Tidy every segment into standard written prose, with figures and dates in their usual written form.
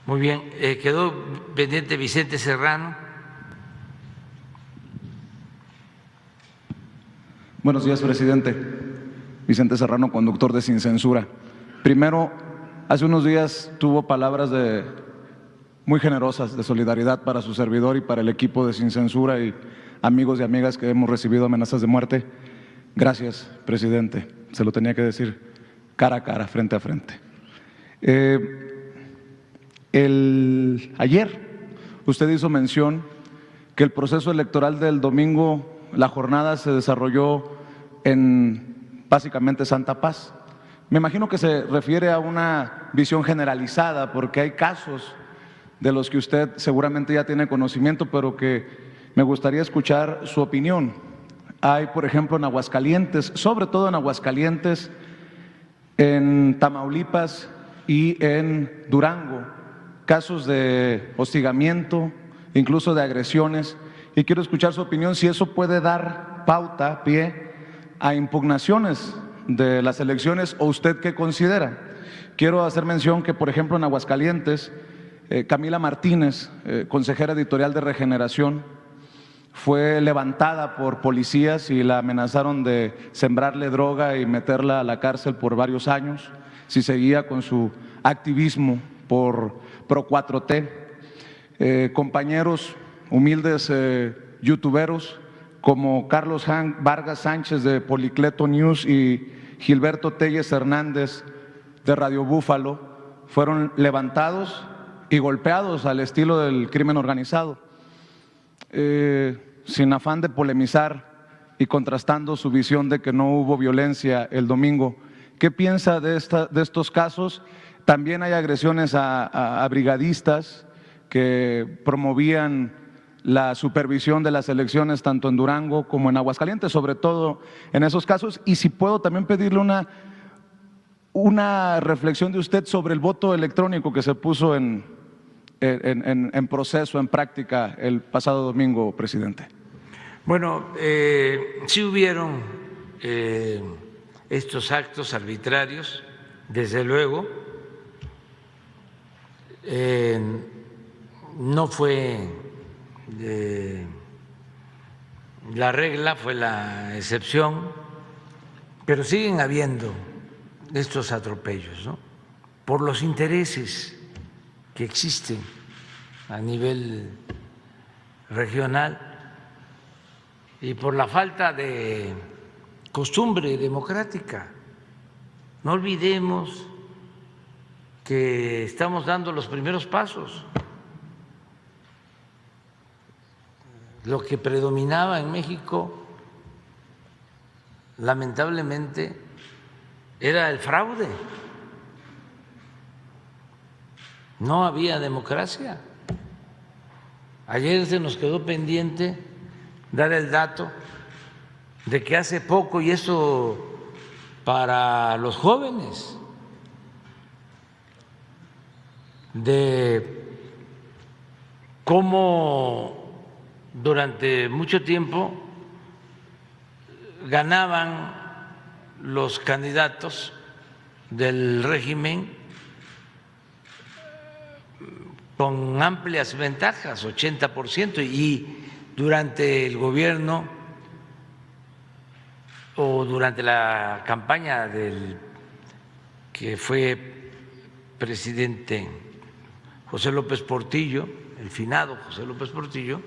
Muy bien, quedó pendiente Vicente Serrano. Buenos días, presidente. Vicente Serrano, conductor de Sin Censura. Primero, hace unos días tuvo palabras muy generosas de solidaridad para su servidor y para el equipo de Sin Censura y amigos y amigas que hemos recibido amenazas de muerte. Gracias, presidente. Se lo tenía que decir cara a cara, frente a frente. Ayer usted hizo mención que el proceso electoral del domingo, la jornada se desarrolló en básicamente Santa Paz. Me imagino que se refiere a una visión generalizada, porque hay casos de los que usted seguramente ya tiene conocimiento, pero que me gustaría escuchar su opinión. Hay, por ejemplo, en Aguascalientes, sobre todo en Aguascalientes, en Tamaulipas y en Durango, casos de hostigamiento, incluso de agresiones, y quiero escuchar su opinión si eso puede dar pauta, pie a impugnaciones de las elecciones, o usted qué considera. Quiero hacer mención que, por ejemplo, en Aguascalientes, Camila Martínez, consejera editorial de Regeneración, fue levantada por policías y la amenazaron de sembrarle droga y meterla a la cárcel por varios años si seguía con su activismo por Pro 4T. Compañeros humildes youtuberos como Carlos Vargas Sánchez de Policleto News y Gilberto Telles Hernández de Radio Búfalo fueron levantados y golpeados al estilo del crimen organizado. Sin afán de polemizar y contrastando su visión de que no hubo violencia el domingo, ¿qué piensa de estos casos? También hay agresiones a brigadistas que promovían la supervisión de las elecciones tanto en Durango como en Aguascalientes, sobre todo en esos casos. Y si puedo también pedirle una reflexión de usted sobre el voto electrónico que se puso en proceso, en práctica el pasado domingo, presidente. Bueno, sí hubieron estos actos arbitrarios, desde luego. No fue la regla, fue la excepción, pero siguen habiendo estos atropellos, ¿no? Por los intereses que existen a nivel regional y por la falta de costumbre democrática. No olvidemos que estamos dando los primeros pasos. Lo que predominaba en México, lamentablemente, era el fraude. No había democracia. Ayer se nos quedó pendiente dar el dato de que hace poco, y eso para los jóvenes, de cómo durante mucho tiempo ganaban los candidatos del régimen con amplias ventajas, 80%, y durante el gobierno o durante la campaña del que fue presidente José López Portillo, el finado José López Portillo,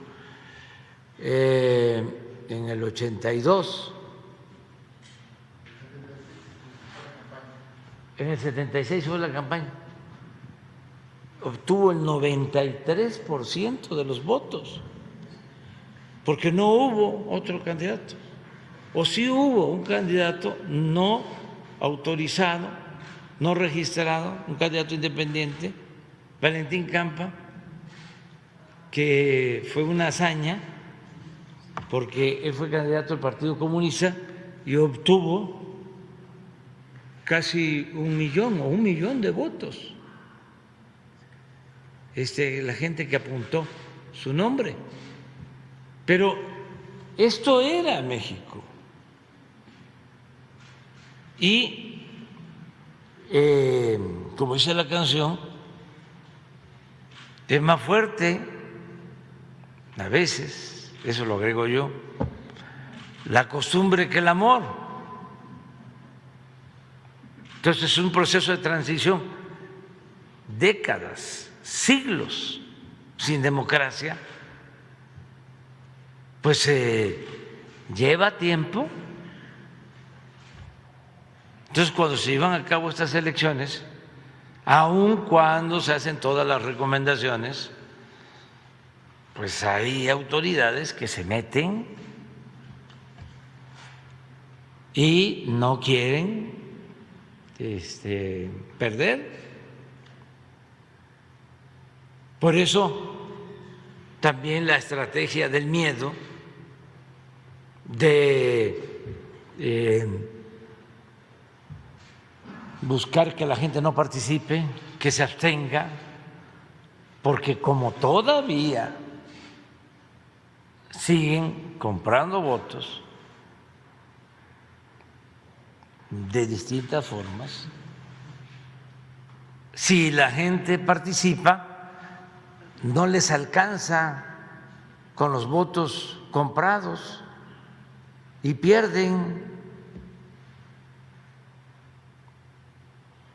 en el 82, en el 76 fue la campaña, obtuvo el 93% de los votos, porque no hubo otro candidato, o sí hubo un candidato no autorizado, no registrado, un candidato independiente, Valentín Campa, que fue una hazaña, porque él fue candidato del Partido Comunista y obtuvo casi 1 millón o 1 millón de votos. La gente que apuntó su nombre. Pero esto era México. Y, como dice la canción, es más fuerte, a veces, eso lo agrego yo, la costumbre que el amor. Entonces es un proceso de transición, décadas, siglos sin democracia, pues lleva tiempo. Entonces cuando se llevan a cabo estas elecciones, aun cuando se hacen todas las recomendaciones, pues hay autoridades que se meten y no quieren perder. Por eso también la estrategia del miedo, de buscar que la gente no participe, que se abstenga, porque como todavía siguen comprando votos de distintas formas, si la gente participa, no les alcanza con los votos comprados y pierden.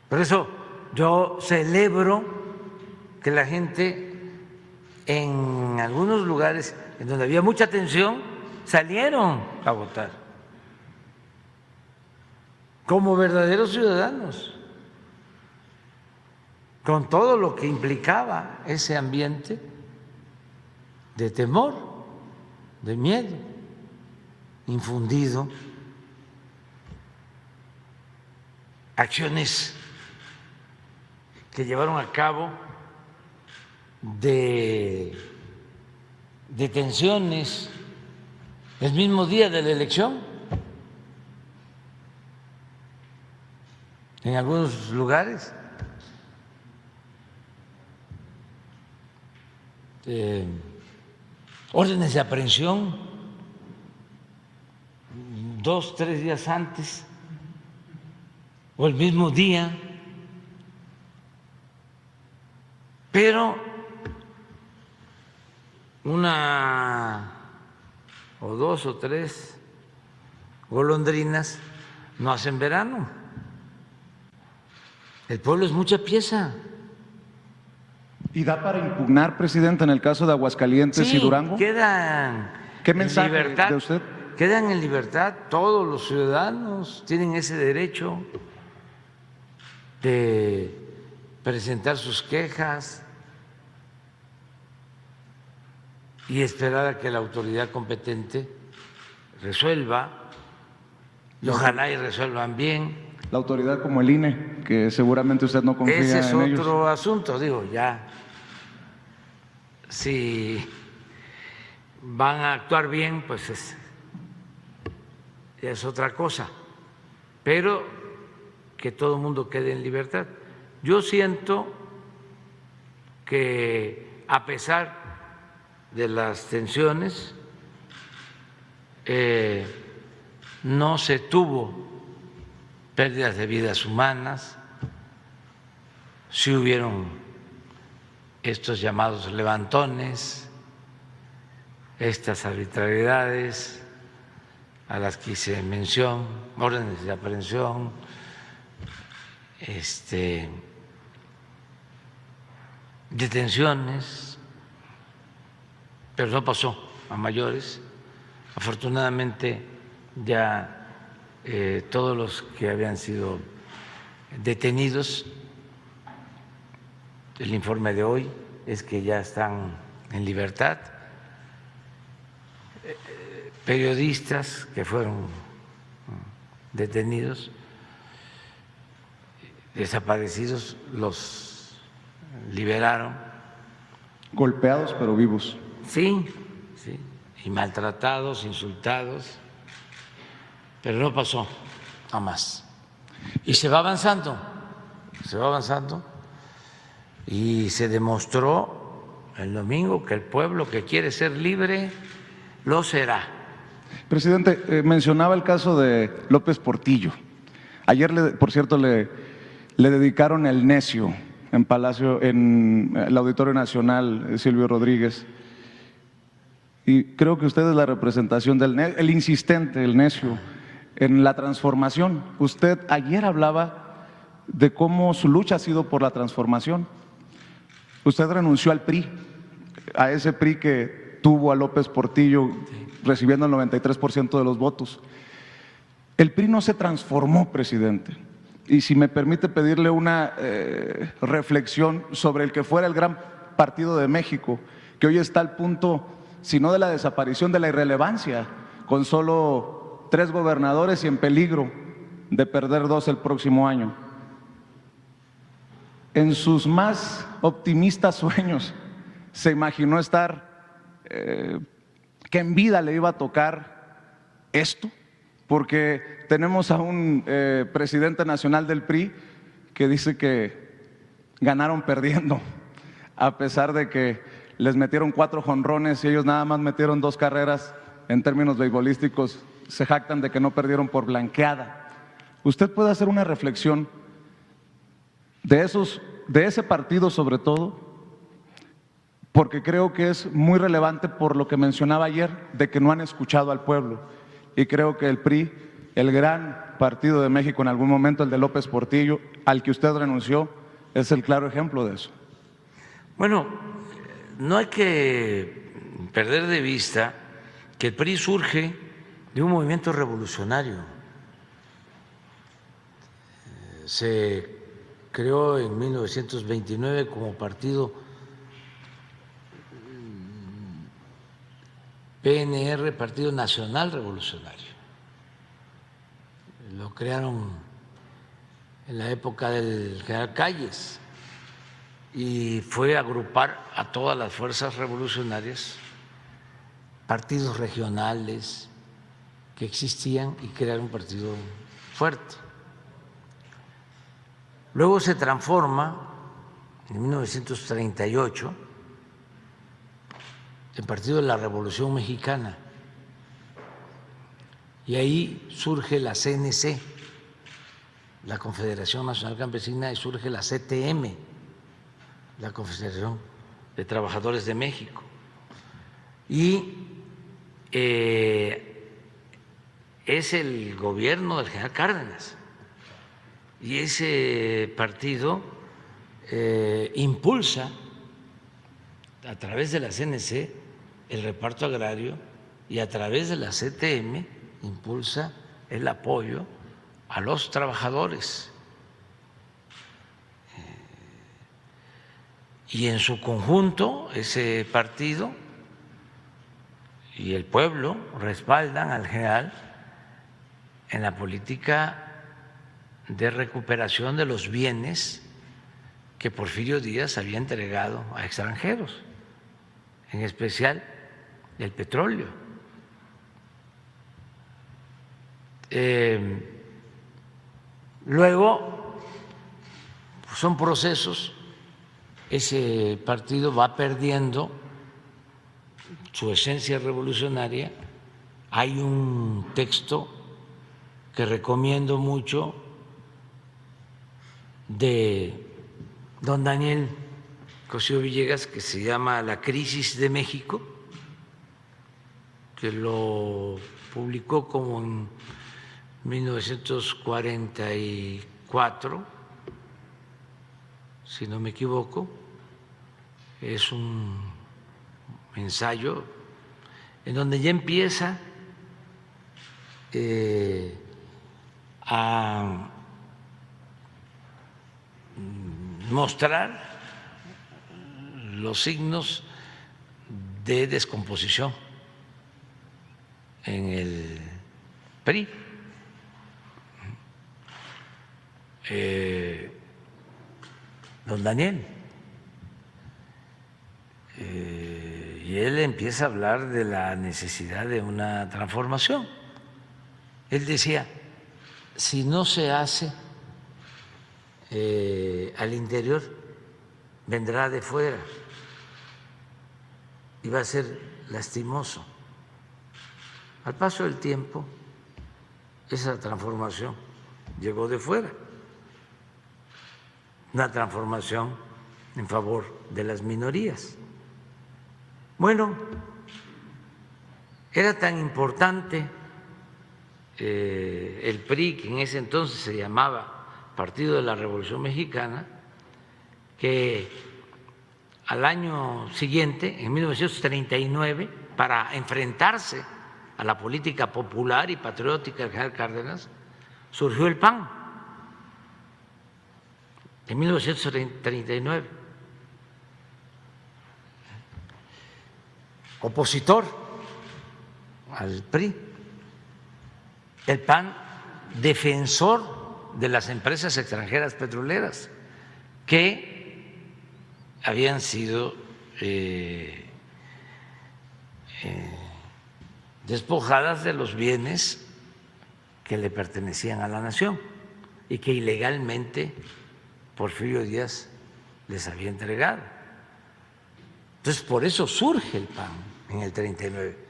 Por eso yo celebro que la gente en algunos lugares en donde había mucha tensión salieron a votar como verdaderos ciudadanos, con todo lo que implicaba ese ambiente de temor, de miedo infundido, acciones que llevaron a cabo de detenciones el mismo día de la elección en algunos lugares. Órdenes de aprehensión 2, 3 días antes o el mismo día, pero una o 2 o 3 golondrinas no hacen verano. El pueblo es mucha pieza. ¿Y da para impugnar, presidente, en el caso de Aguascalientes y Durango? Quedan ¿Qué mensaje en libertad, de usted? Quedan en libertad, todos los ciudadanos tienen ese derecho de presentar sus quejas y esperar a que la autoridad competente resuelva, y ojalá y resuelvan bien. La autoridad como el INE, que seguramente usted no confía en ellos. Ese es otro asunto, digo, ya. Si van a actuar bien, pues es otra cosa, pero que todo el mundo quede en libertad. Yo siento que a pesar de las tensiones no se tuvo pérdidas de vidas humanas, sí hubieron estos llamados levantones, estas arbitrariedades a las que hice mención, órdenes de aprehensión, detenciones, pero no pasó a mayores. Afortunadamente ya todos los que habían sido detenidos, el informe de hoy es que ya están en libertad. Periodistas que fueron detenidos, desaparecidos, los liberaron. Golpeados pero vivos. Sí, sí, y maltratados, insultados, pero no pasó a más. Y se va avanzando, y se demostró el domingo que el pueblo que quiere ser libre lo será. Presidente, mencionaba el caso de López Portillo. Ayer, por cierto, le dedicaron El Necio en el Auditorio Nacional, Silvio Rodríguez. Y creo que usted es la representación el insistente, el necio, en la transformación. Usted ayer hablaba de cómo su lucha ha sido por la transformación. Usted renunció al PRI, a ese PRI que tuvo a López Portillo recibiendo el 93% de los votos. El PRI no se transformó, presidente. Y si me permite pedirle una reflexión sobre el que fuera el gran partido de México, que hoy está al punto, si no de la desaparición, de la irrelevancia, con solo 3 gobernadores y en peligro de perder 2 el próximo año. En sus más optimistas sueños se imaginó que en vida le iba a tocar esto, porque tenemos a un presidente nacional del PRI que dice que ganaron perdiendo, a pesar de que les metieron 4 jonrones y ellos nada más metieron 2 carreras. En términos beisbolísticos se jactan de que no perdieron por blanqueada. Usted puede hacer una reflexión de ese partido sobre todo, porque creo que es muy relevante por lo que mencionaba ayer, de que no han escuchado al pueblo. Y creo que el PRI, el gran partido de México en algún momento, el de López Portillo, al que usted renunció, es el claro ejemplo de eso. Bueno, no hay que perder de vista que el PRI surge de un movimiento revolucionario. Se creó en 1929 como partido PNR, Partido Nacional Revolucionario. Lo crearon en la época del general Calles y fue agrupar a todas las fuerzas revolucionarias, partidos regionales que existían y crear un partido fuerte. Luego se transforma en 1938 el Partido de la Revolución Mexicana y ahí surge la CNC, la Confederación Nacional Campesina, y surge la CTM, la Confederación de Trabajadores de México. Y es el gobierno del general Cárdenas. Y ese partido impulsa a través de la CNC el reparto agrario y a través de la CTM impulsa el apoyo a los trabajadores. Y en su conjunto ese partido y el pueblo respaldan al general en la política de recuperación de los bienes que Porfirio Díaz había entregado a extranjeros, en especial el petróleo. Luego son procesos, ese partido va perdiendo su esencia revolucionaria. Hay un texto que recomiendo mucho de don Daniel Cosío Villegas, que se llama La crisis de México, que lo publicó como en 1944, si no me equivoco. Es un ensayo en donde ya empieza a mostrar los signos de descomposición en el PRI. Don Daniel, y él empieza a hablar de la necesidad de una transformación. Él decía, si no se hace al interior, vendrá de fuera y va a ser lastimoso. Al paso del tiempo, esa transformación llegó de fuera. una transformación en favor de las minorías. Bueno, era tan importante el PRI, que en ese entonces se llamaba Partido de la Revolución Mexicana, que al año siguiente, en 1939, para enfrentarse a la política popular y patriótica del general Cárdenas, surgió el PAN en 1939, opositor al PRI. El PAN defensor de las empresas extranjeras petroleras que habían sido despojadas de los bienes que le pertenecían a la nación y que ilegalmente Porfirio Díaz les había entregado. Entonces, por eso surge el PAN en el 39,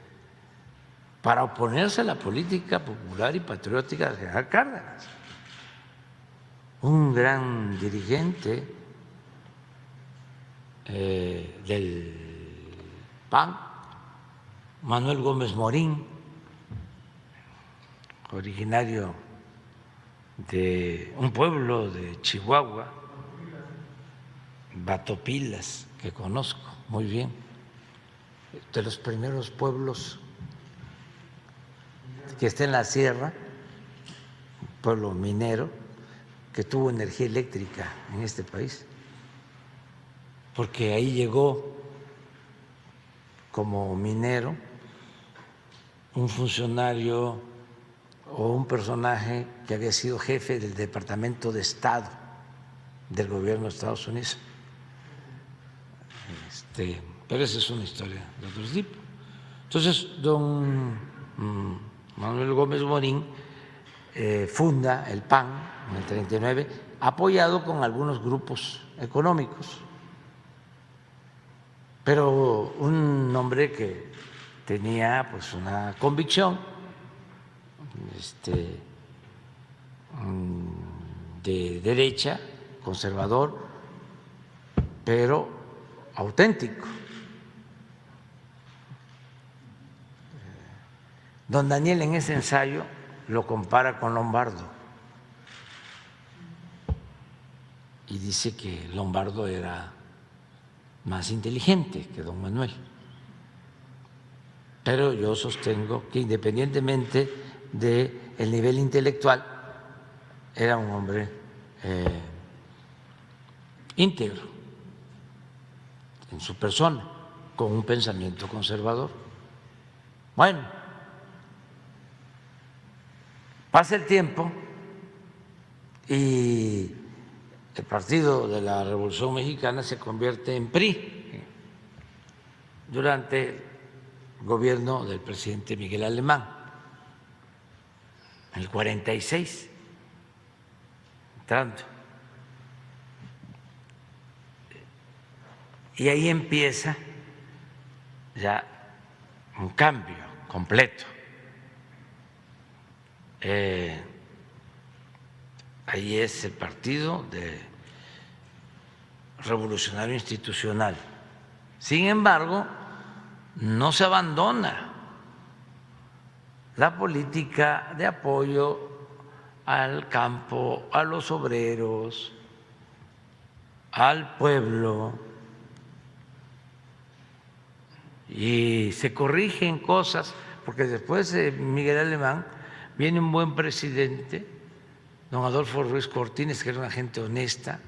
para oponerse a la política popular y patriótica del general Cárdenas. Un gran dirigente del PAN, Manuel Gómez Morín, originario de un pueblo de Chihuahua, Batopilas, que conozco muy bien, de los primeros pueblos que está en la sierra, un pueblo minero que tuvo energía eléctrica en este país, porque ahí llegó como minero un funcionario o un personaje que había sido jefe del Departamento de Estado del gobierno de Estados Unidos. Pero esa es una historia de otro tipo. Entonces, don Manuel Gómez Morín funda el PAN en el 39, apoyado con algunos grupos económicos, pero un hombre que tenía pues una convicción de derecha, conservador, pero auténtico. Don Daniel en ese ensayo lo compara con Lombardo y dice que Lombardo era más inteligente que don Manuel. Pero yo sostengo que independientemente del nivel intelectual, era un hombre íntegro en su persona, con un pensamiento conservador. Bueno, pasa el tiempo y el Partido de la Revolución Mexicana se convierte en PRI durante el gobierno del presidente Miguel Alemán, en el 46, entrando. Y ahí empieza ya un cambio completo. Ahí es el Partido Revolucionario Institucional. Sin embargo, no se abandona la política de apoyo al campo, a los obreros, al pueblo, y se corrigen cosas, porque después de Miguel Alemán viene un buen presidente, don Adolfo Ruiz Cortines, que era una gente honesta,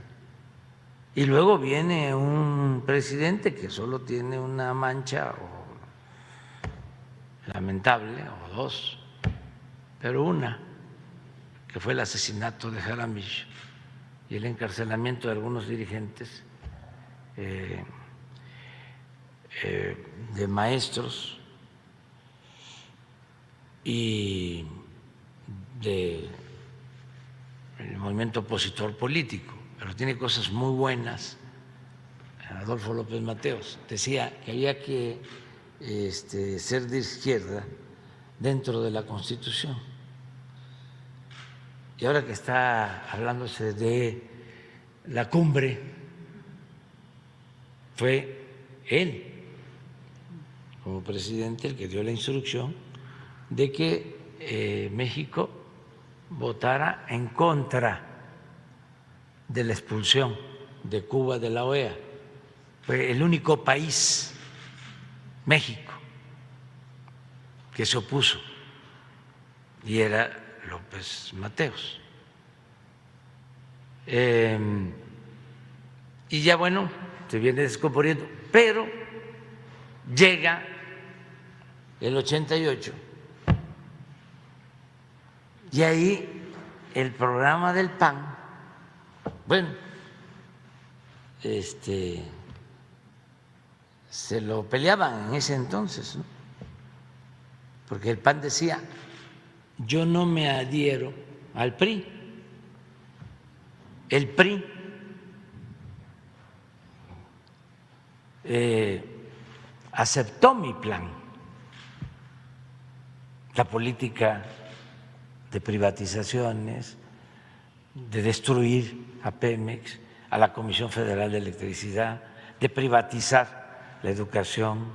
y luego viene un presidente que solo tiene una mancha lamentable, o dos, pero una, que fue el asesinato de Jaramillo y el encarcelamiento de algunos dirigentes de maestros y del movimiento opositor político, pero tiene cosas muy buenas. Adolfo López Mateos decía que había que ser de izquierda dentro de la Constitución. Y ahora que está hablándose de la cumbre fue él, como presidente, el que dio la instrucción de que México votara en contra de la expulsión de Cuba de la OEA. Fue el único país, México, que se opuso, y era López Mateos. Y ya bueno, se viene descomponiendo, pero llega el 88 y ahí el programa del PAN, bueno, se lo peleaban en ese entonces, ¿no? Porque el PAN decía, yo no me adhiero al PRI, el PRI aceptó mi plan, la política de privatizaciones, de destruir a Pemex, a la Comisión Federal de Electricidad, de privatizar la educación.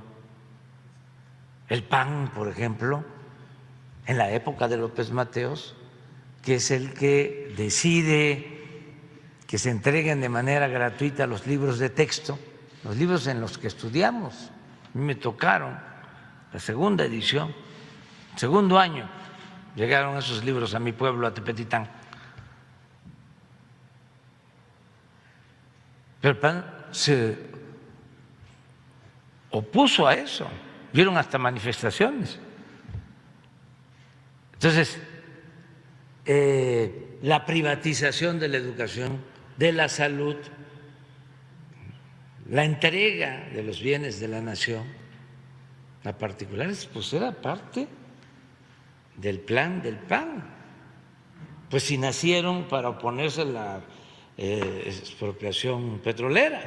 El PAN, por ejemplo, en la época de López Mateos, que es el que decide que se entreguen de manera gratuita los libros de texto, los libros en los que estudiamos. A mí me tocaron la segunda edición, segundo año, llegaron esos libros a mi pueblo, a Tepetitán. Pero el PAN se opuso a eso, vieron hasta manifestaciones. Entonces, la privatización de la educación, de la salud, la entrega de los bienes de la nación a particulares, pues era parte del plan del PAN. Pues si nacieron para oponerse a la expropiación petrolera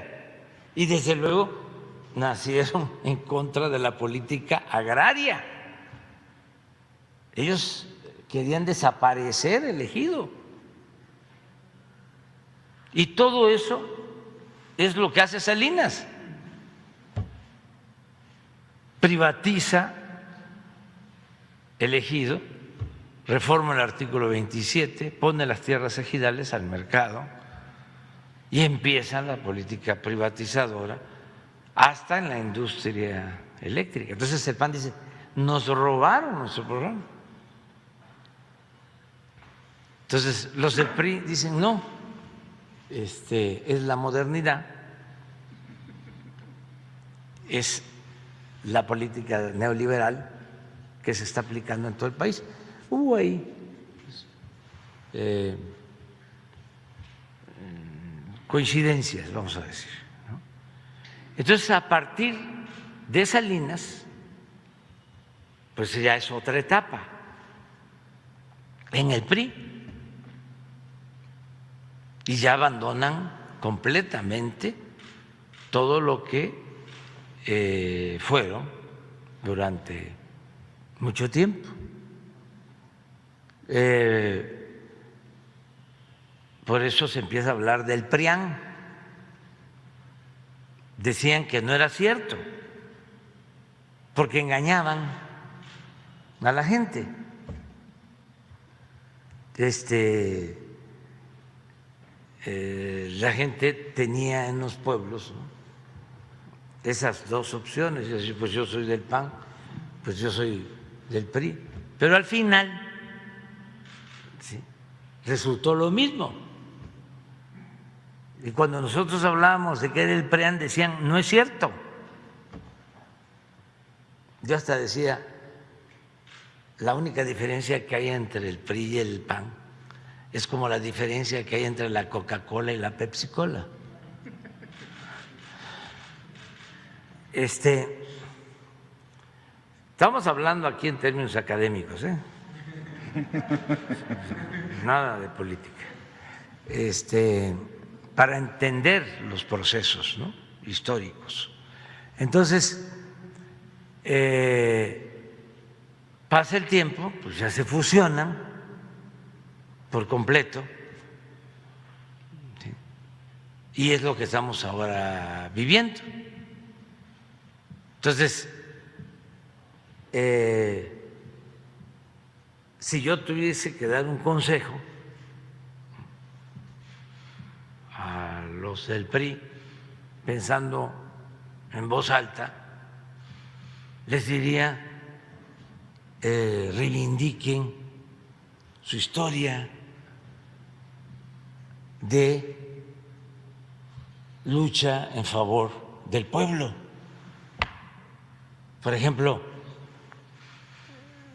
y desde luego nacieron en contra de la política agraria. Ellos querían desaparecer el ejido. Y todo eso es lo que hace Salinas. Privatiza el ejido, reforma el artículo 27, pone las tierras ejidales al mercado y empieza la política privatizadora hasta en la industria eléctrica. Entonces el PAN dice, nos robaron nuestro programa. Entonces los del PRI dicen, no, es la modernidad, es la política neoliberal que se está aplicando en todo el país. Hubo ahí coincidencias, vamos a decir, ¿no? Entonces, a partir de Salinas, pues ya es otra etapa en el PRI y ya abandonan completamente todo lo que fueron durante mucho tiempo. Por eso se empieza a hablar del PRIAN. Decían que no era cierto, porque engañaban a la gente. La gente tenía en los pueblos, ¿no?, esas dos opciones, es decir, pues yo soy del PAN, pues yo soy del PRI, pero al final ¿sí?, resultó lo mismo. Y cuando nosotros hablábamos de que era el PRIAN, decían, no es cierto. Yo hasta decía, la única diferencia que hay entre el PRI y el PAN es como la diferencia que hay entre la Coca-Cola y la Pepsi-Cola. Estamos hablando aquí en términos académicos, nada de política, para entender los procesos, ¿no?, históricos. Entonces, pasa el tiempo, pues ya se fusionan por completo, ¿sí?, Y es lo que estamos ahora viviendo. Entonces, si yo tuviese que dar un consejo a los del PRI, pensando en voz alta, les diría, reivindiquen su historia de lucha en favor del pueblo. Por ejemplo,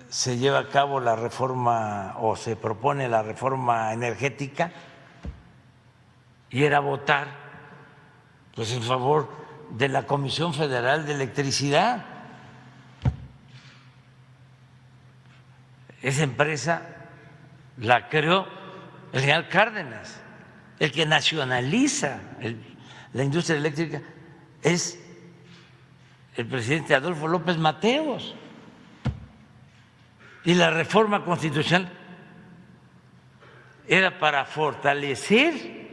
se lleva a cabo la reforma o se propone la reforma energética y era votar pues en favor de la Comisión Federal de Electricidad. Esa empresa la creó el general Cárdenas. El que nacionaliza la industria eléctrica es el presidente Adolfo López Mateos. Y la reforma constitucional era para fortalecer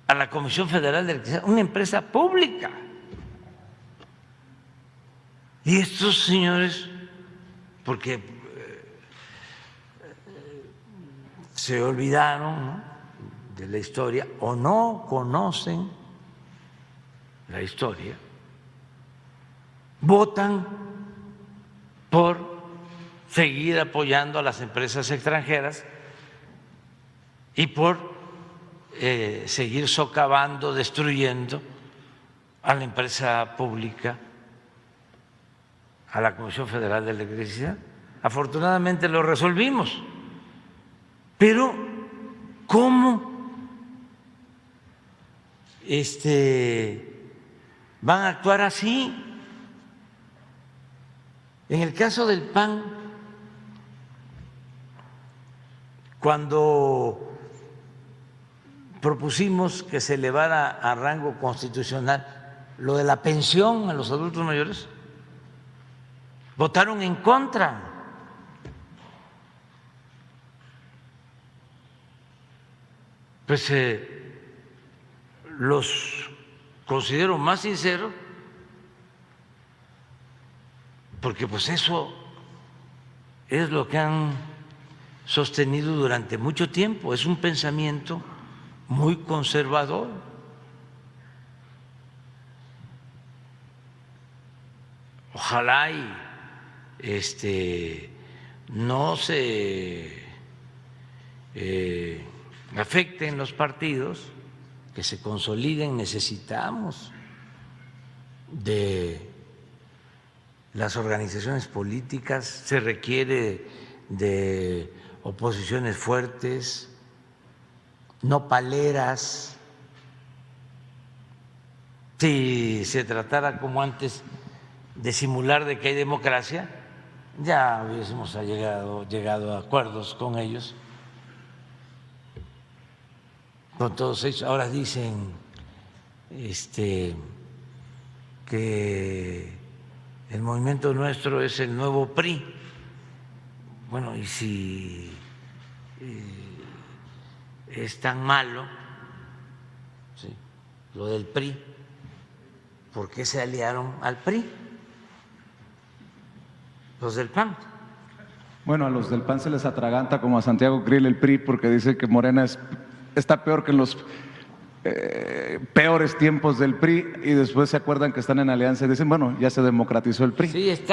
a la Comisión Federal de Electricidad, una empresa pública. Y estos señores, porque se olvidaron, ¿no?, de la historia o no conocen la historia, votan por seguir apoyando a las empresas extranjeras y por seguir socavando, destruyendo a la empresa pública, a la Comisión Federal de Electricidad. Afortunadamente lo resolvimos, pero ¿cómo van a actuar así? En el caso del PAN, cuando propusimos que se elevara a rango constitucional lo de la pensión a los adultos mayores, votaron en contra. Pues los considero más sinceros, porque pues eso es lo que han sostenido durante mucho tiempo, es un pensamiento muy conservador. Ojalá y no se afecten los partidos, que se consoliden. Necesitamos de las organizaciones políticas, se requiere de oposiciones fuertes, no paleras. Si se tratara como antes de simular de que hay democracia, ya hubiésemos llegado a acuerdos con ellos, con todos ellos. Ahora dicen que el movimiento nuestro es el nuevo PRI. Bueno, y si es tan malo, ¿sí?, lo del PRI, ¿por qué se aliaron al PRI los del PAN? Bueno, a los del PAN se les atraganta como a Santiago Krill el PRI, porque dice que Morena está peor que en los peores tiempos del PRI, y después se acuerdan que están en alianza y dicen, bueno, ya se democratizó el PRI. Sí,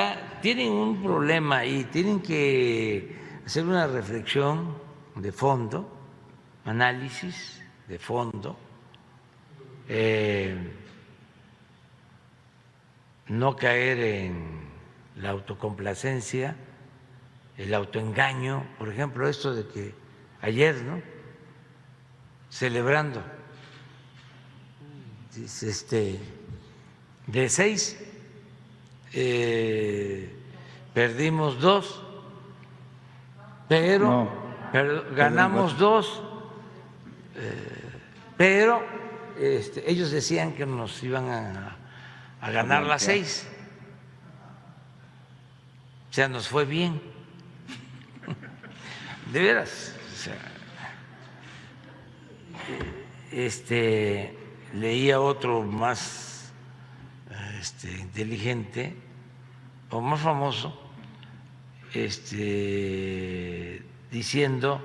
tienen un problema ahí, tienen que hacer una reflexión de fondo, análisis de fondo, no caer en la autocomplacencia, el autoengaño. Por ejemplo, esto de que ayer, ¿no?, celebrando, de 6 perdimos 2, pero ganamos 2, pero ellos decían que nos iban a ganar las 6. O sea, nos fue bien. De veras. O sea, leía otro más inteligente o más famoso, diciendo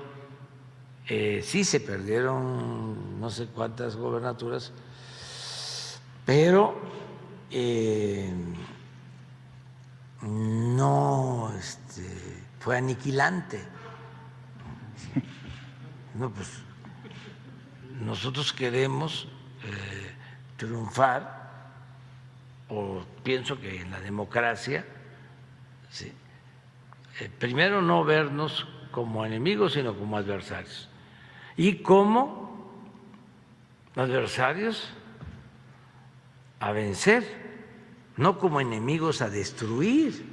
sí se perdieron no sé cuántas gobernaturas, pero no fue aniquilante. No, pues nosotros queremos triunfar, o pienso que en la democracia, ¿sí? Primero no vernos como enemigos, sino como adversarios. Y como adversarios a vencer, no como enemigos a destruir.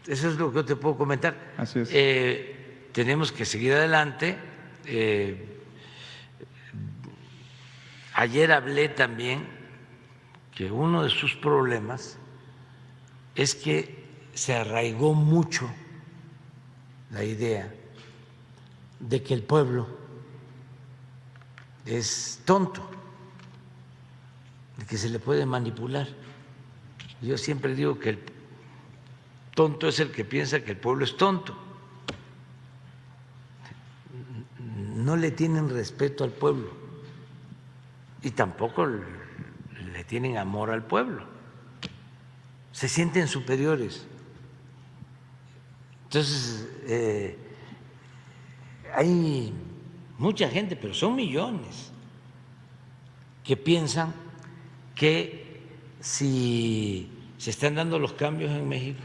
Eso es lo que yo te puedo comentar. Así es. Tenemos que seguir adelante. Ayer hablé también que uno de sus problemas es que se arraigó mucho la idea de que el pueblo es tonto, de que se le puede manipular. Yo siempre digo que el tonto es el que piensa que el pueblo es tonto. No le tienen respeto al pueblo y tampoco le tienen amor al pueblo. Se sienten superiores. Entonces, hay mucha gente, pero son millones, que piensan que si se están dando los cambios en México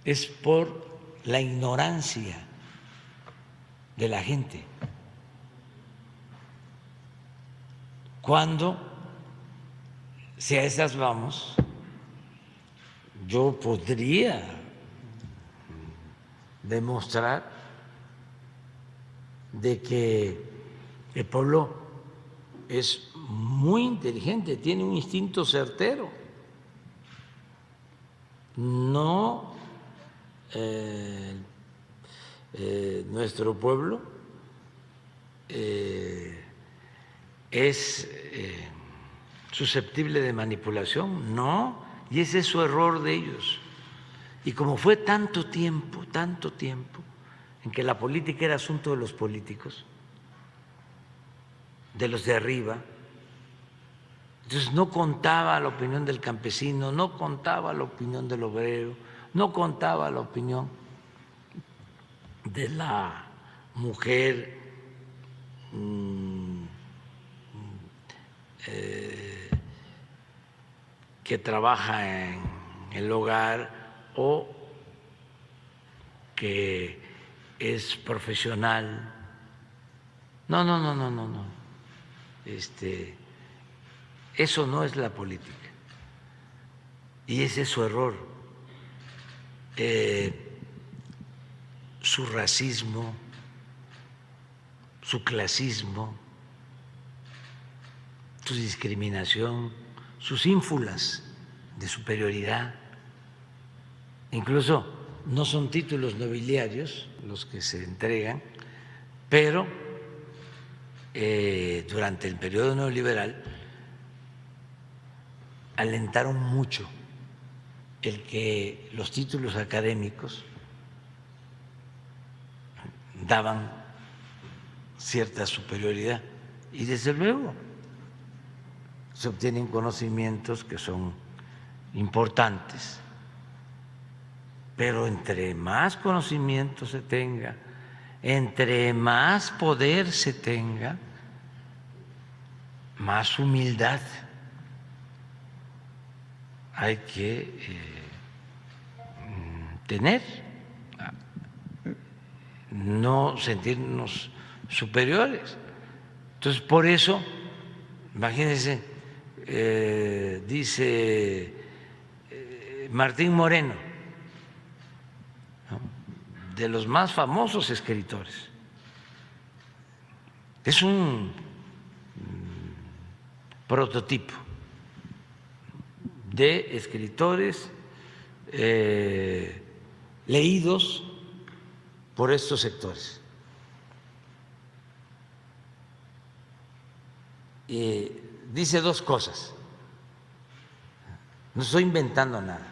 es por la ignorancia de la gente. Cuando, si a esas vamos, yo podría demostrar de que el pueblo es muy inteligente, tiene un instinto certero. No nuestro pueblo es susceptible de manipulación, no, y ese es su error de ellos. Y como fue tanto tiempo en que la política era asunto de los políticos, de los de arriba, entonces no contaba la opinión del campesino, no contaba la opinión del obrero, no contaba la opinión de la mujer que trabaja en el hogar o que es profesional. No. Eso no es la política. Y ese es su error. Su racismo, su clasismo, su discriminación, sus ínfulas de superioridad. Incluso no son títulos nobiliarios los que se entregan, pero durante el periodo neoliberal alentaron mucho el que los títulos académicos daban cierta superioridad y desde luego se obtienen conocimientos que son importantes, pero entre más conocimiento se tenga, entre más poder se tenga, más humildad hay que tener, no sentirnos superiores. Entonces, por eso, imagínense, dice Martín Moreno, ¿no?, de los más famosos escritores, es un prototipo de escritores leídos por estos sectores. Dice dos cosas, no estoy inventando nada.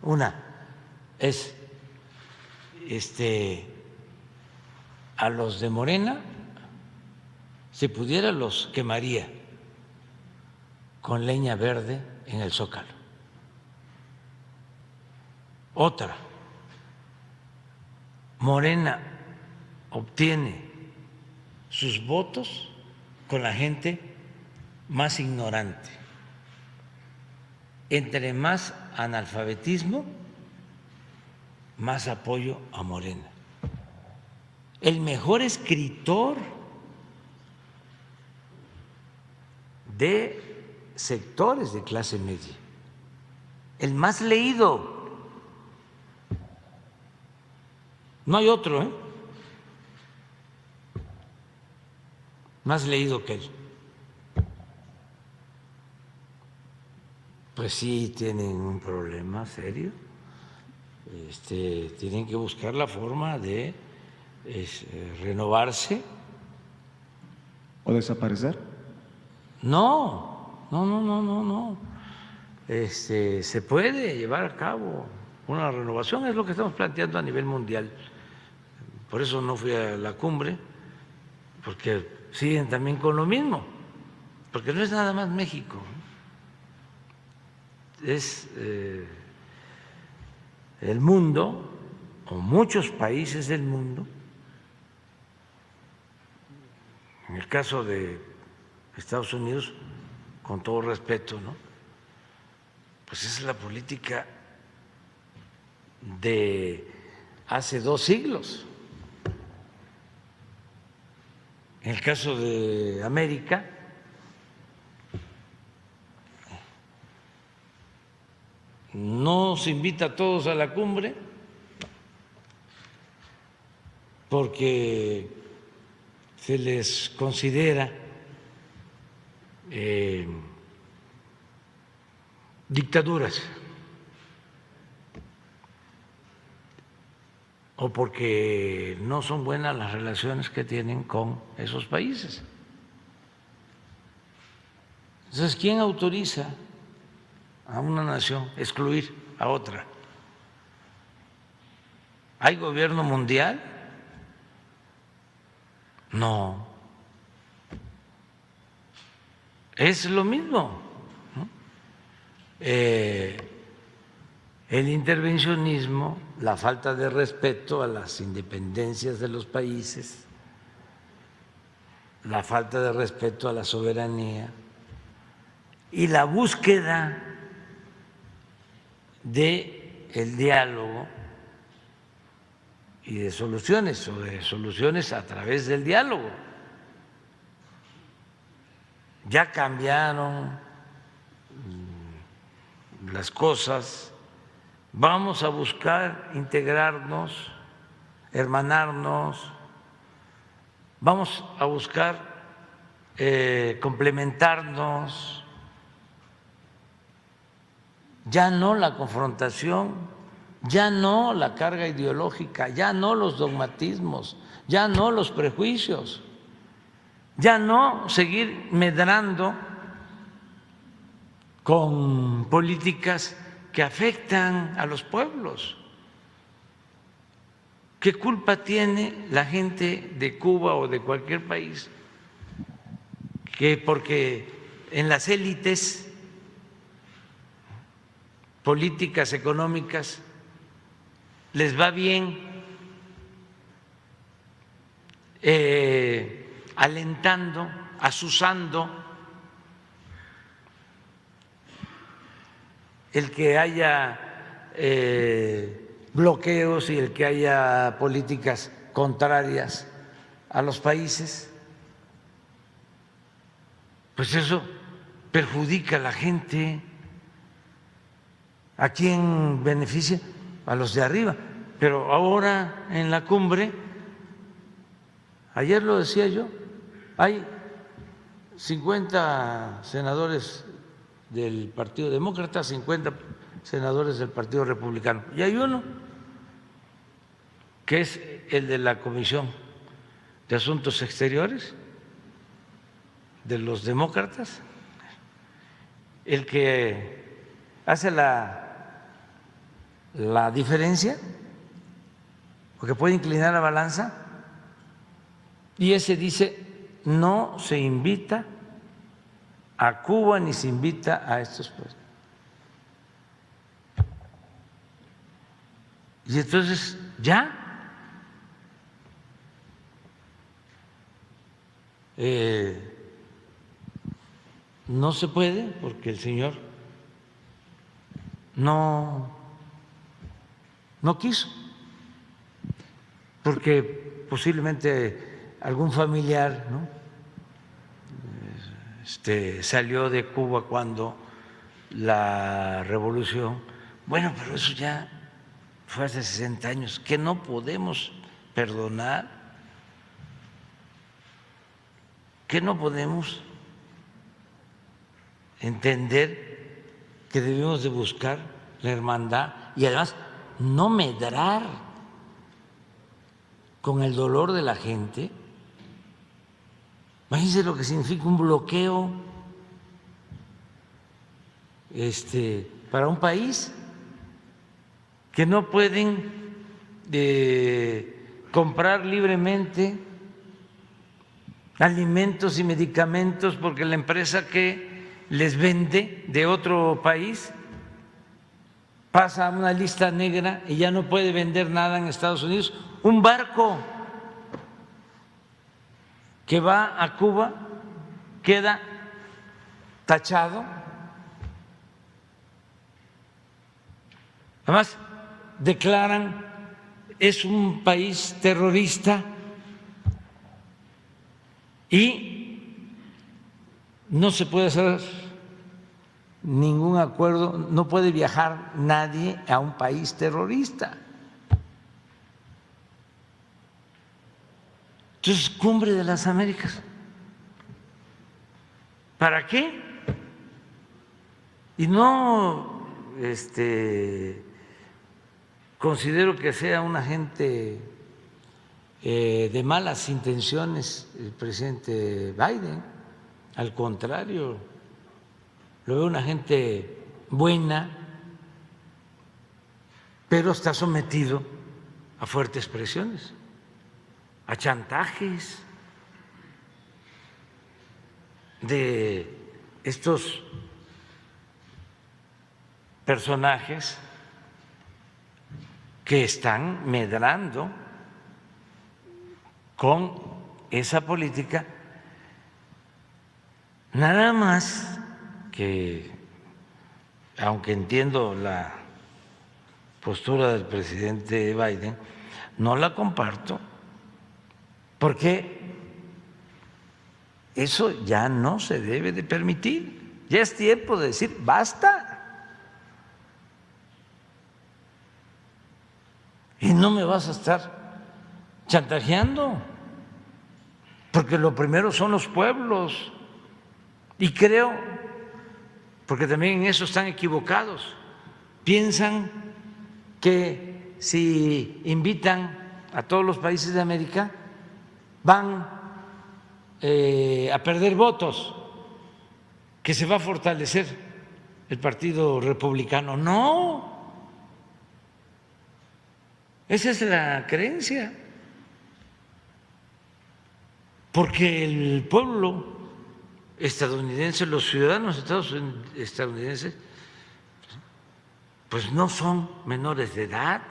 Una es a los de Morena, si pudiera los quemaría con leña verde en el Zócalo. Otra, Morena obtiene sus votos con la gente más ignorante. Entre más analfabetismo, más apoyo a Morena. El mejor escritor de sectores de clase media, el más leído. No hay otro, más leído que él. Pues sí, tienen un problema serio. Tienen que buscar la forma de renovarse. ¿O desaparecer? No. Se puede llevar a cabo una renovación, es lo que estamos planteando a nivel mundial. Por eso no fui a la cumbre, porque siguen también con lo mismo, porque no es nada más México, es el mundo, o muchos países del mundo. En el caso de Estados Unidos, con todo respeto, ¿no? Pues es la política de hace 2 siglos. En el caso de América, no se invita a todos a la cumbre porque se les considera dictaduras o porque no son buenas las relaciones que tienen con esos países. Entonces, ¿quién autoriza a una nación excluir a otra? ¿Hay gobierno mundial? No. Es lo mismo, ¿no? El intervencionismo, la falta de respeto a las independencias de los países, la falta de respeto a la soberanía y la búsqueda del diálogo y de soluciones, o de soluciones a través del diálogo. Ya cambiaron las cosas, vamos a buscar integrarnos, hermanarnos, vamos a buscar complementarnos, ya no la confrontación, ya no la carga ideológica, ya no los dogmatismos, ya no los prejuicios, ya no seguir medrando con políticas que afectan a los pueblos. ¿Qué culpa tiene la gente de Cuba o de cualquier país que porque en las élites políticas, económicas, les va bien, alentando, azuzando el que haya bloqueos y el que haya políticas contrarias a los países? Pues eso perjudica a la gente. ¿A quién beneficia? A los de arriba. Pero ahora en la cumbre, ayer lo decía yo, hay 50 senadores del Partido Demócrata, 50 senadores del Partido Republicano, y hay uno que es el de la Comisión de Asuntos Exteriores, de los demócratas, el que hace la diferencia, porque puede inclinar la balanza, y ese dice, no se invita a Cuba ni se invita a estos países. Y entonces ya no se puede porque el señor no quiso, porque posiblemente algún familiar, ¿no?, salió de Cuba cuando la revolución. Bueno, pero eso ya fue hace 60 años, que no podemos perdonar, que no podemos entender que debemos de buscar la hermandad y además no medrar con el dolor de la gente. Imagínense lo que significa un bloqueo para un país, que no pueden comprar libremente alimentos y medicamentos porque la empresa que les vende de otro país pasa a una lista negra y ya no puede vender nada en Estados Unidos. Un barco que va a Cuba queda tachado. Además, declaran es un país terrorista y no se puede hacer ningún acuerdo, no puede viajar nadie a un país terrorista. Entonces, Cumbre de las Américas, ¿para qué? Y no considero que sea un agente de malas intenciones el presidente Biden, al contrario, lo veo una gente buena, pero está sometido a fuertes presiones, a chantajes de estos personajes que están medrando con esa política, nada más que, aunque entiendo la postura del presidente Biden, no la comparto, porque eso ya no se debe de permitir. Ya es tiempo de decir basta. Y no me vas a estar chantajeando, porque lo primero son los pueblos. Y creo, porque también en eso están equivocados, piensan que si invitan a todos los países de América van a perder votos, que se va a fortalecer el Partido Republicano. No. Esa es la creencia, porque el pueblo estadounidense, los ciudadanos estadounidenses, pues no son menores de edad.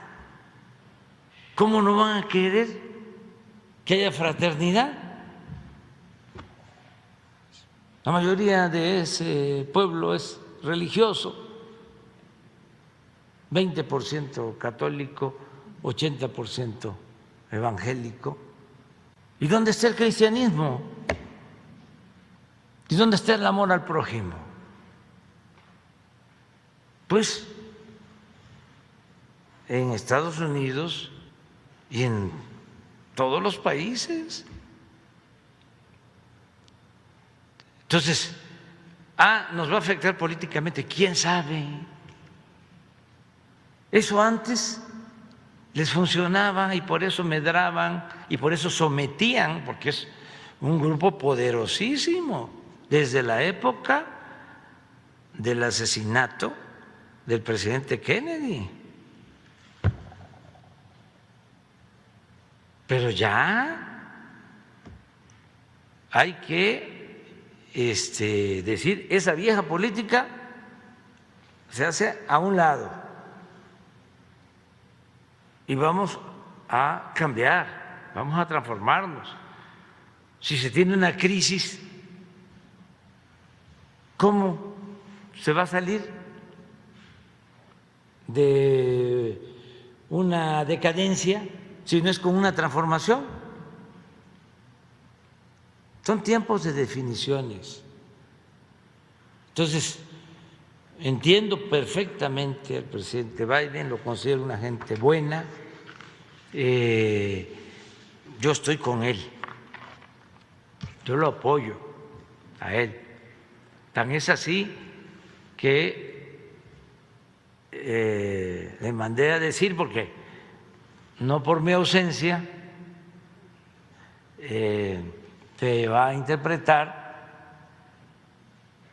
¿Cómo no van a querer que haya fraternidad? La mayoría de ese pueblo es religioso, 20% católico, 80% evangélico. ¿Y dónde está el cristianismo? ¿Y dónde está el amor al prójimo? Pues en Estados Unidos y en todos los países. Entonces, nos va a afectar políticamente, ¿quién sabe? Eso antes les funcionaba y por eso medraban y por eso sometían, porque es un grupo poderosísimo desde la época del asesinato del presidente Kennedy. Pero ya hay que decir, esa vieja política se hace a un lado y vamos a cambiar, vamos a transformarnos. Si se tiene una crisis, ¿cómo se va a salir de una decadencia si no es con una transformación? Son tiempos de definiciones. Entonces, entiendo perfectamente al presidente Biden, lo considero una gente buena, yo estoy con él, yo lo apoyo a él. Tan es así que le mandé a decir, porque no por mi ausencia se va a interpretar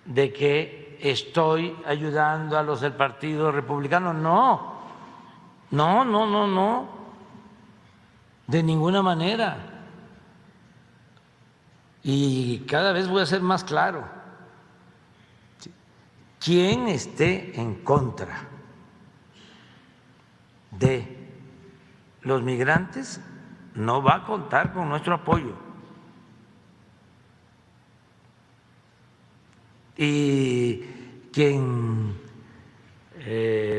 de que estoy ayudando a los del Partido Republicano. No, de ninguna manera. Y cada vez voy a ser más claro. Quien esté en contra de los migrantes no va a contar con nuestro apoyo. Y quien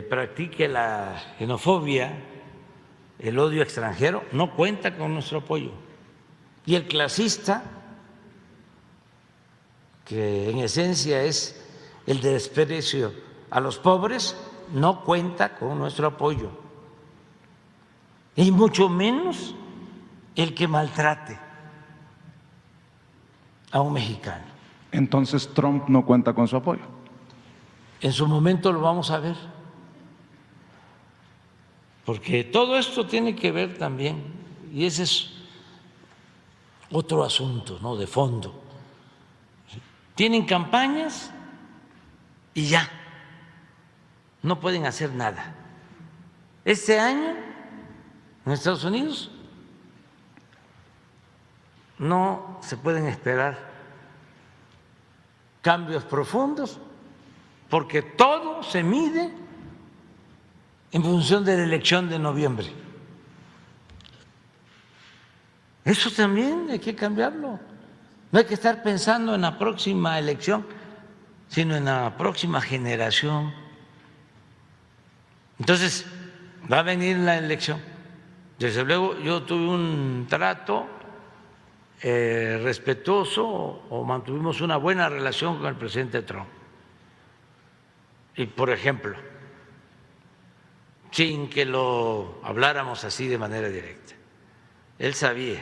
practique la xenofobia, el odio extranjero, no cuenta con nuestro apoyo. Y el clasista, que en esencia es el desprecio a los pobres, no cuenta con nuestro apoyo. Y mucho menos el que maltrate a un mexicano. Entonces Trump no cuenta con su apoyo. En su momento lo vamos a ver, porque todo esto tiene que ver también, y ese es otro asunto, ¿no?, de fondo. Tienen campañas y ya, no pueden hacer nada. Este año en Estados Unidos no se pueden esperar cambios profundos, porque todo se mide en función de la elección de noviembre. Eso también hay que cambiarlo. No hay que estar pensando en la próxima elección, sino en la próxima generación. Entonces, va a venir la elección. Desde luego, yo tuve un trato respetuoso, o mantuvimos una buena relación con el presidente Trump. Y, por ejemplo, sin que lo habláramos así de manera directa, él sabía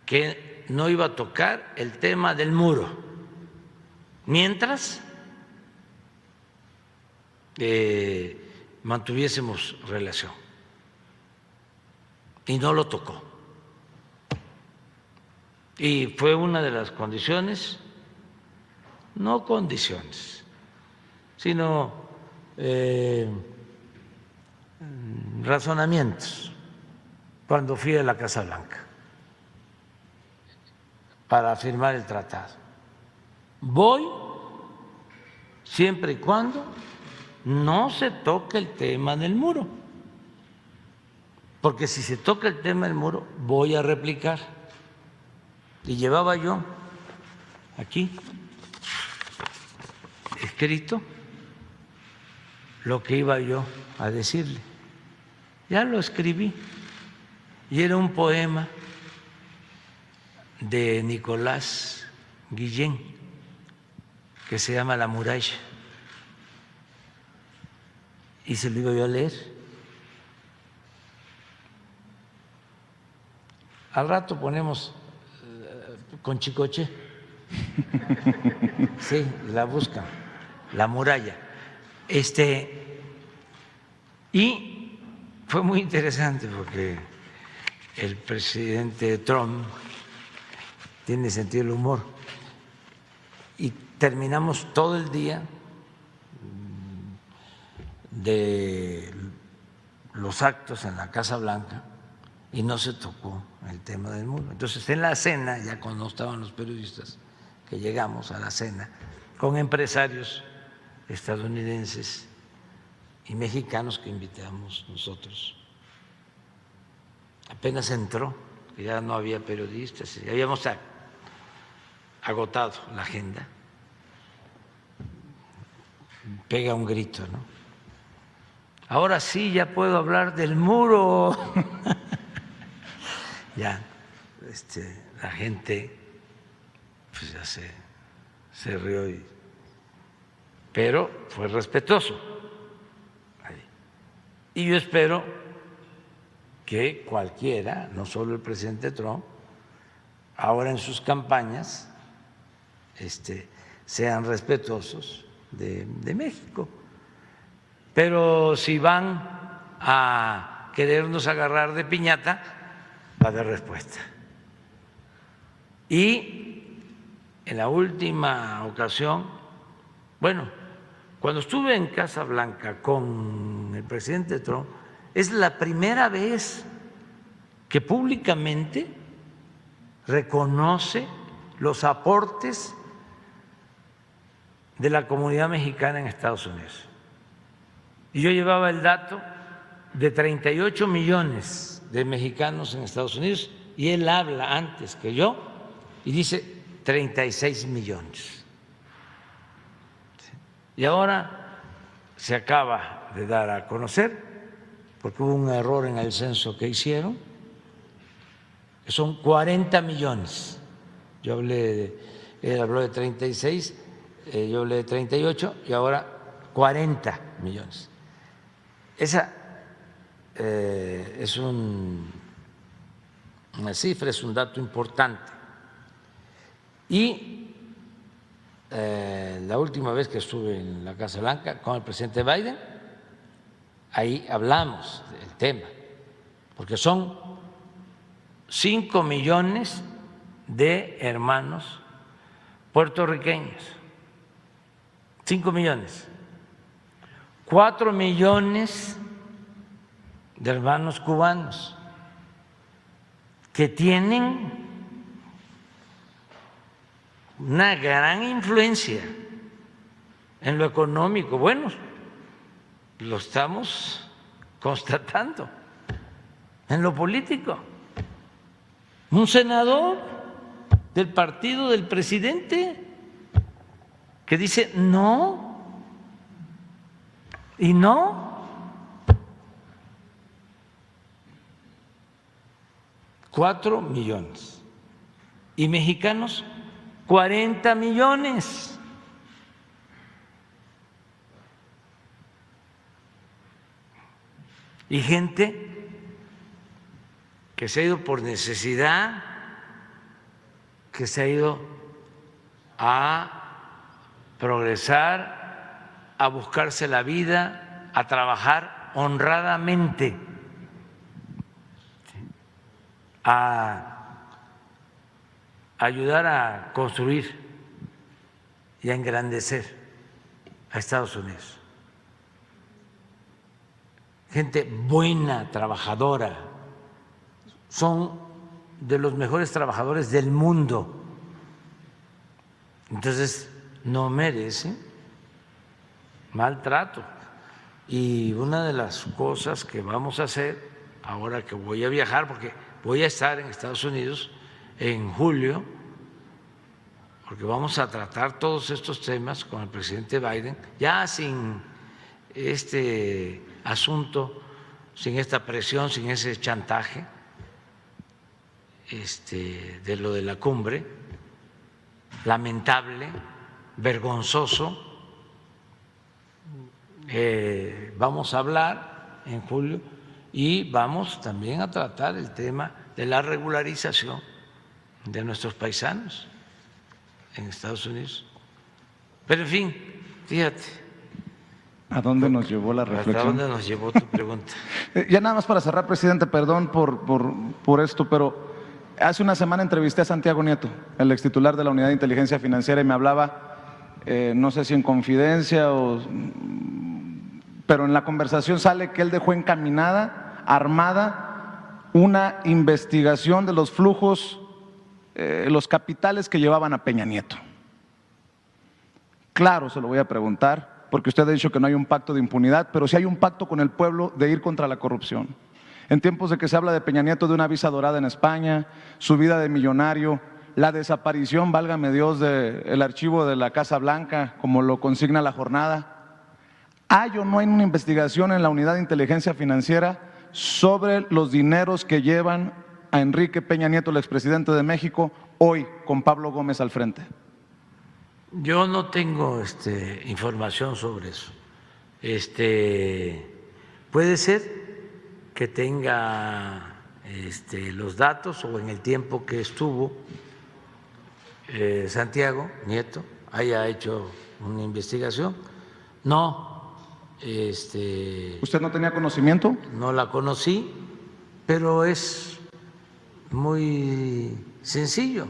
que no iba a tocar el tema del muro mientras mantuviésemos relación, y no lo tocó. Y fue una de las condiciones, no condiciones, sino razonamientos, cuando fui a la Casa Blanca para firmar el tratado. Voy siempre y cuando no se toque el tema del muro, porque si se toca el tema del muro voy a replicar. Y llevaba yo aquí escrito lo que iba yo a decirle. Ya lo escribí, y era un poema de Nicolás Guillén que se llama La muralla, y se lo iba yo a leer. Al rato ponemos con Chicoche, sí, la buscan, La muralla. Y fue muy interesante porque el presidente Trump tiene sentido del humor y terminamos todo el día de los actos en la Casa Blanca y no se tocó el tema del muro. Entonces, en la cena, ya cuando estaban los periodistas, que llegamos a la cena, con empresarios estadounidenses y mexicanos que invitamos nosotros, apenas entró, que ya no había periodistas, ya habíamos agotado la agenda, pega un grito, ¿no? Ahora sí ya puedo hablar del muro. Ya, la gente pues ya se rió, pero fue respetuoso. Y yo espero que cualquiera, no solo el presidente Trump, ahora en sus campañas sean respetuosos de México. Pero si van a querernos agarrar de piñata, va a haber respuesta. Y en la última ocasión, bueno, cuando estuve en Casa Blanca con el presidente Trump, es la primera vez que públicamente reconoce los aportes de la comunidad mexicana en Estados Unidos. Y yo llevaba el dato de 38 millones de mexicanos en Estados Unidos y él habla antes que yo y dice 36 millones. Y ahora se acaba de dar a conocer, porque hubo un error en el censo que hicieron, que son 40 millones. Yo hablé él habló de 36, yo hablé de 38 y ahora 40 millones. Esa es una cifra, es un dato importante. Y la última vez que estuve en la Casa Blanca con el presidente Biden, ahí hablamos del tema, porque son 5 millones de hermanos puertorriqueños, 5 millones. 4 millones de hermanos cubanos que tienen una gran influencia en lo económico. Bueno, lo estamos constatando en lo político. Un senador del partido del presidente que dice no. Y no, 4 millones. Y mexicanos, 40 millones. Y gente que se ha ido por necesidad, que se ha ido a progresar, a buscarse la vida, a trabajar honradamente, a ayudar a construir y a engrandecer a Estados Unidos. Gente buena, trabajadora, son de los mejores trabajadores del mundo. Entonces, no merecen maltrato. Y una de las cosas que vamos a hacer ahora que voy a viajar, porque voy a estar en Estados Unidos en julio, porque vamos a tratar todos estos temas con el presidente Biden, ya sin este asunto, sin esta presión, sin ese chantaje de lo de la cumbre, lamentable, vergonzoso. Vamos a hablar en julio y vamos también a tratar el tema de la regularización de nuestros paisanos en Estados Unidos. Pero en fin, fíjate, ¿A dónde nos llevó la reflexión? ¿Hasta dónde nos llevó tu pregunta? Ya nada más para cerrar, presidente, perdón por esto, pero hace una semana entrevisté a Santiago Nieto, el extitular de la Unidad de Inteligencia Financiera, y me hablaba, no sé si en confidencia pero en la conversación sale que él dejó encaminada, armada, una investigación de los flujos, los capitales que llevaban a Peña Nieto. Claro, se lo voy a preguntar, porque usted ha dicho que no hay un pacto de impunidad, pero sí hay un pacto con el pueblo de ir contra la corrupción. En tiempos de que se habla de Peña Nieto, de una visa dorada en España, su vida de millonario, la desaparición, válgame Dios, del archivo de la Casa Blanca, como lo consigna La Jornada. ¿Hay o no hay una investigación en la Unidad de Inteligencia Financiera sobre los dineros que llevan a Enrique Peña Nieto, el expresidente de México, hoy con Pablo Gómez al frente? Yo no tengo información sobre eso. Puede ser que tenga los datos o en el tiempo que estuvo Santiago Nieto haya hecho una investigación. No. ¿Usted no tenía conocimiento? No la conocí, pero es muy sencillo.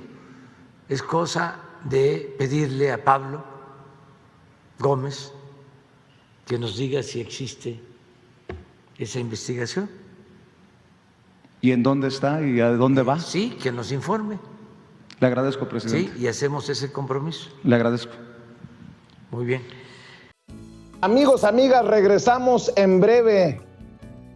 Es cosa de pedirle a Pablo Gómez que nos diga si existe esa investigación. ¿Y en dónde está y a dónde va? Sí, que nos informe. Le agradezco, presidente. Sí, y hacemos ese compromiso. Le agradezco. Muy bien. Amigos, amigas, regresamos en breve,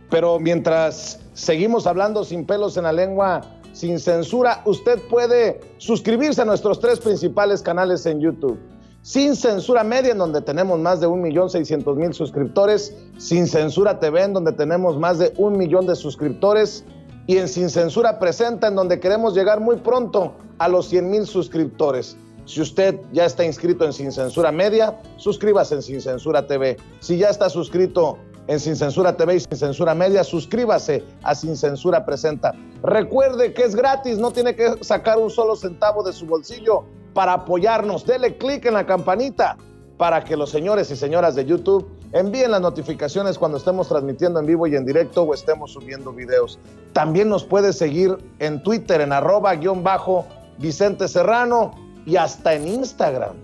pero mientras seguimos hablando sin pelos en la lengua, sin censura, usted puede suscribirse a nuestros 3 principales canales en YouTube. Sin Censura Media, en donde tenemos más de 1.600.000 suscriptores, Sin Censura TV, en donde tenemos más de 1 millón de suscriptores, y en Sin Censura Presenta, en donde queremos llegar muy pronto a los 100,000 suscriptores. Si usted ya está inscrito en Sin Censura Media, suscríbase en Sin Censura TV. Si ya está suscrito en Sin Censura TV y Sin Censura Media, suscríbase a Sin Censura Presenta. Recuerde que es gratis, no tiene que sacar un solo centavo de su bolsillo para apoyarnos. Dele clic en la campanita para que los señores y señoras de YouTube envíen las notificaciones cuando estemos transmitiendo en vivo y en directo o estemos subiendo videos. También nos puede seguir en Twitter en @Vicente Serrano y hasta en Instagram.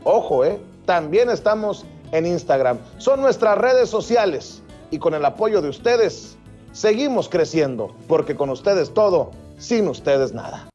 Ojo, también estamos en Instagram. Son nuestras redes sociales y con el apoyo de ustedes seguimos creciendo, porque con ustedes todo, sin ustedes nada.